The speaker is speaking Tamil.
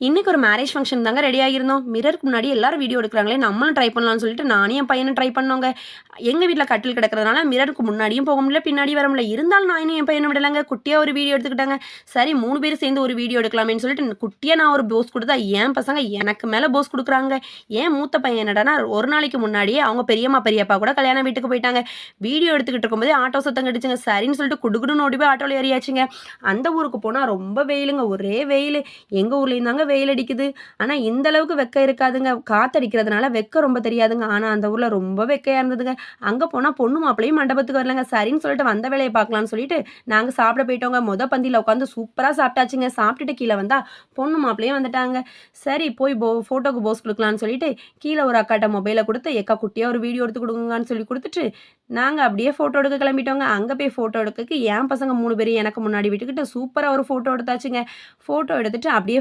இன்னைக்கு ஒரு மேரேஜ் ஃபங்க்ஷன் தாங்க ரெடி ஆகியிருந்தோம். மிரருக்கு முன்னாடி எல்லாரும் வீடியோ எடுக்குறாங்களே, நம்மளும் ட்ரை பண்ணலாம்னு சொல்லிட்டு நானும் என் பையனும் ட்ரை பண்ணோங்க. எங்க வீட்ல கட்டில் கிடக்கிறதுனால மிரருக்கு முன்னாடியும் போக முடியல, பின்னாடியும் வர முடியல. இருந்தாலும் நானும் என் பையனும் விடலங்க. குட்டியா ஒரு வீடியோ எடுத்துக்கிட்டாங்க. சரி 3 பேரும் சேர்ந்து ஒரு வீடியோ எடுக்கலாமேன்னு சொல்லிட்டு குட்டியா நான் ஒரு போஸ் குடுத்தா, என் பசங்க எனக்கு மேல போஸ் குடுக்குறாங்க. என் மூத்த பையன் என்னடான்னா, ஒரு நாளைக்கு முன்னாடியே அவங்க பெரியம்மா, பெரியப்பா கூட கல்யாண வீட்டுக்கு போயிட்டாங்க. வீடியோ எடுத்துக்கிட்டு இருக்கும்போதே ஆட்டோ சத்தம் கேட்டுச்சுங்க. சரின்னு சொல்லிட்டு குடுகுடுன்னு ஓடி போய் ஆட்டோல ஏறியாச்சுங்க. அந்த ஊருக்கு போனா ரொம்ப வெயிலுங்க. ஒரே வெயிலு. எங்க ஊர்லயும் தாங்க வெயில் அடிக்குது. ஆனா, இந்த அளவுக்கு வெக்கை இருக்காதுங்க. காத்தடிக்கிறதுனால வெக்கை ரொம்ப தெரியாதுங்க. ஆனா, அந்த ஊர்ல ரொம்ப வெக்கையா இருந்ததுங்க. அங்க போனா பொண்ணு மாப்பிள்ளையும் மண்டபத்துக்கு வரலங்க. சரின்னு சொல்லிட்டு வந்த வேலைய பார்க்கலான்னு சொல்லிட்டு, நாங்க சாப்பிட போயிட்டோங்க. பந்தியில உட்காந்து சூப்பரா சாப்பிட்டாச்சுங்க. சாப்பிட்டுட்டு கீழ வந்தா, பொண்ணு மாப்பிள்ளையும் வந்துட்டாங்க. சரி போய் ஃபோட்டோக்கு போஸ் குடுக்கலான்னு சொல்லிட்டு, கீழ ஒரு அக்காட்ட மொபைல குடுத்து, "எக்கா குட்டியா ஒரு வீடியோ எடுத்து குடுங்கக்கான்னு" சொல்லி குடுத்துட்டு, நாங்க அப்படியே ஃபோட்டோ எடுக்க கிளம்பிட்டோங்க. அங்க போய் ஃபோட்டோ எடுக்கக்கு, என் பசங்க 3 பேரும் எனக்கு முன்னாடி விட்டுக்கிட்டு, சூப்பரா ஒரு ஃபோட்டோ எடுத்தாச்சுங்க. ஃபோட்டோ எடுத்துட்டு அப்படியே